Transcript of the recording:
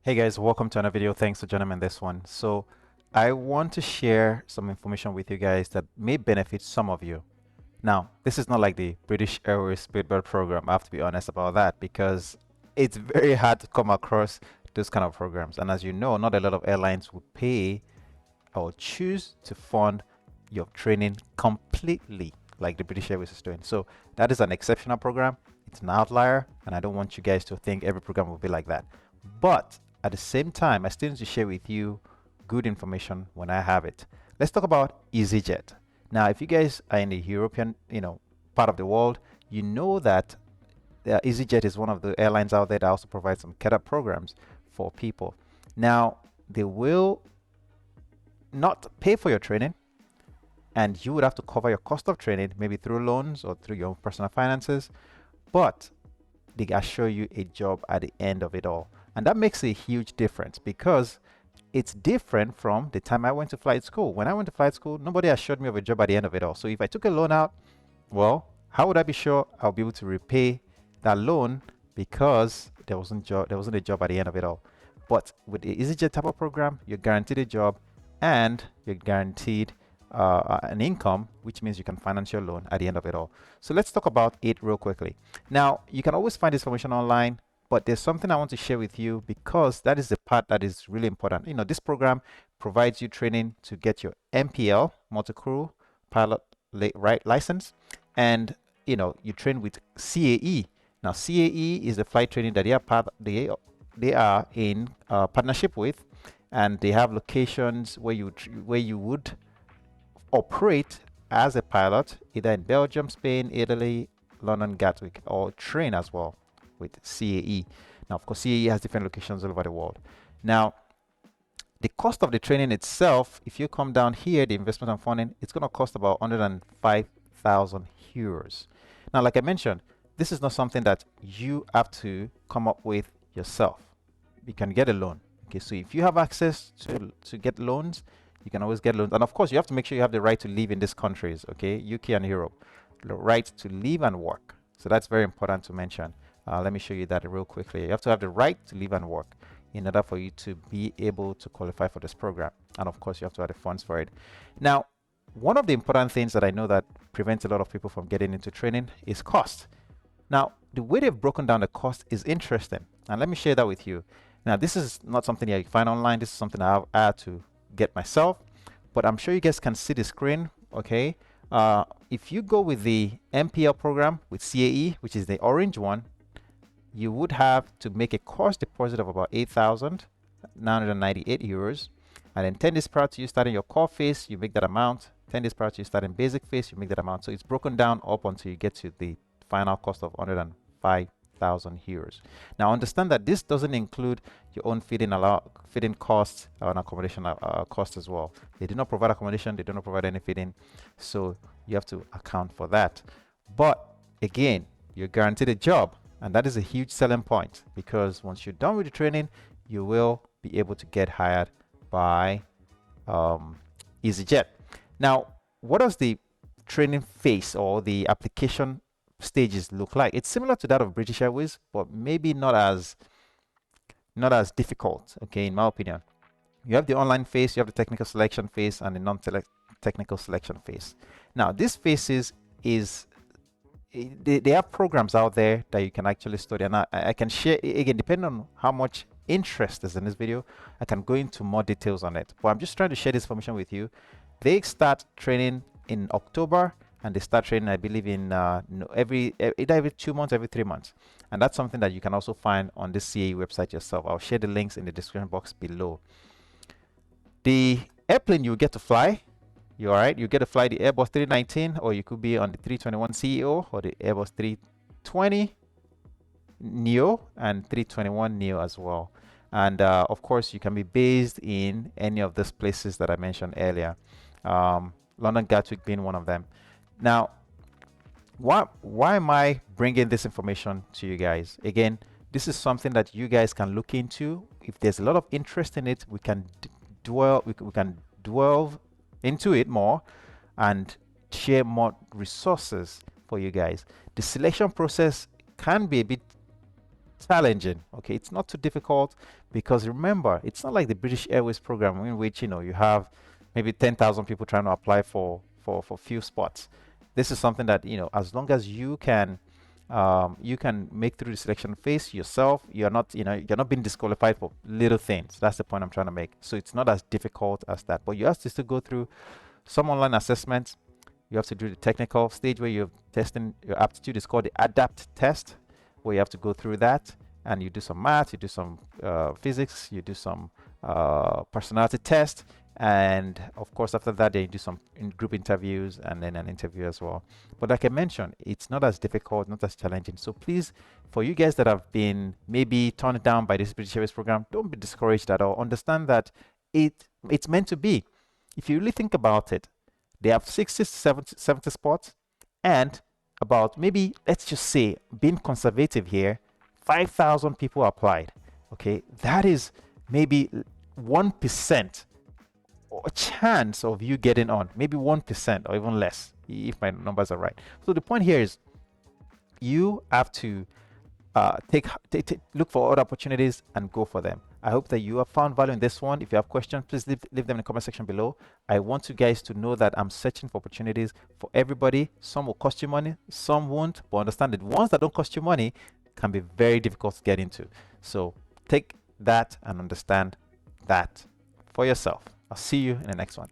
Hey guys, welcome to another video. Thanks for joining me in this one. So I want to share some information with you guys that may benefit some of you. Now, this is not like the British Airways Speedbird program. I have to be honest about that because it's very hard to come across those kind of programs. And as you know, not a lot of airlines would pay or choose to fund your training completely like the British Airways is doing. So that is an exceptional program. It's an outlier, and I don't want you guys to think every program will be like that. But at the same time, I still need to share with you good information when I have it. Let's talk about easyJet. Now, if you guys are in the European, part of the world, you know that easyJet is one of the airlines out there that also provides some cadet programs for people. Now, they will not pay for your training, and you would have to cover your cost of training, maybe through loans or through your own personal finances, but they assure you a job at the end of it all. And that makes a huge difference because it's different from the time I went to flight school. When I went to flight school, nobody assured me of a job at the end of it all. So if I took a loan out, well, how would I be sure I'll be able to repay that loan because there wasn't a job at the end of it all. But with the easyJet type of program, you're guaranteed a job and you're guaranteed an income, which means you can finance your loan at the end of it all. So let's talk about it real quickly. Now, you can always find this information online, but there's something I want to share with you because that is the part that is really important. This program provides you training to get your MPL, multi-crew pilot license, and you train with CAE. Now, CAE is the flight training that they are in partnership with, and they have locations where you would operate as a pilot either in Belgium, Spain, Italy, London, Gatwick, or train as well with CAE. Now, of course, CAE has different locations all over the world. Now, the cost of the training itself, if you come down here, the investment and funding, it's going to cost about 105,000 euros. Now, like I mentioned, this is not something that you have to come up with yourself. You can get a loan. Okay, so if you have access to get loans, you can always get loans. And of course, you have to make sure you have the right to live in these countries, okay? UK and Europe. The right to live and work. So that's very important to mention. Let me show you that real quickly. You have to have the right to live and work in order for you to be able to qualify for this program. And of course, you have to have the funds for it. Now, one of the important things that I know that prevents a lot of people from getting into training is cost. Now, the way they've broken down the cost is interesting. And let me share that with you. Now, this is not something that you find online. This is something I had to get myself, but I'm sure you guys can see the screen. Okay, if you go with the MPL program with CAE, which is the orange one, you would have to make a course deposit of about 8,998 euros, and then 10 days prior to you starting your core phase, you make that amount. 10 days prior to you starting basic phase, you make that amount. So it's broken down up until you get to the final cost of 105,000 euros. Now understand that this doesn't include your own feeding costs and accommodation costs as well. They do not provide accommodation, they do not provide any feeding, so you have to account for that. But again, you're guaranteed a job, and that is a huge selling point because once you're done with the training, you will be able to get hired by easyJet. Now, what does the training phase or the application stages look like? It's similar to that of British Airways, but maybe not as difficult, okay, in my opinion. You have the online phase, you have the technical selection phase, and the non-technical selection phase. Now, these phases they have programs out there that you can actually study, and I can share, again, depending on how much interest is in this video, I can go into more details on it, but I'm just trying to share this information with you. They start training in October, and they start training, I believe, in either every 2 months, every 3 months. And that's something that you can also find on the CAE website yourself. I'll share the links in the description box below. The airplane you get to fly, you get to fly the Airbus 319, or you could be on the 321 CEO or the Airbus 320 Neo and 321 Neo as well. And of course, you can be based in any of these places that I mentioned earlier, London Gatwick being one of them. Now, why am I bringing this information to you guys? Again, this is something that you guys can look into. If there's a lot of interest in it, we can dwell into it more and share more resources for you guys. The selection process can be a bit challenging. Okay, it's not too difficult because remember, it's not like the British Airways program in which you have maybe 10,000 people trying to apply for few spots. This is something that as long as you can make through the selection phase yourself. You're not being disqualified for little things. That's the point I'm trying to make. So it's not as difficult as that, but you have to still go through some online assessments. You have to do the technical stage where you're testing your aptitude. It's called the adapt test, where you have to go through that and you do some math, you do some physics, you do some personality test, and of course after that they do some group interviews and then an interview as well. But like I mentioned, it's not as difficult, not as challenging. So please, for you guys that have been maybe turned down by this British Airways program, don't be discouraged at all. Understand that it's meant to be. If you really think about it, they have 60 to 70 spots, and about, maybe let's just say, being conservative here, 5,000 people applied. Okay, that is maybe 1% or chance of you getting on, maybe 1% or even less, if my numbers are right. So the point here is you have to look for other opportunities and go for them. I hope that you have found value in this one. If you have questions, please leave them in the comment section below. I want you guys to know that I'm searching for opportunities for everybody. Some will cost you money, some won't, but understand that the ones that don't cost you money can be very difficult to get into. So take that and understand that for yourself. I'll see you in the next one.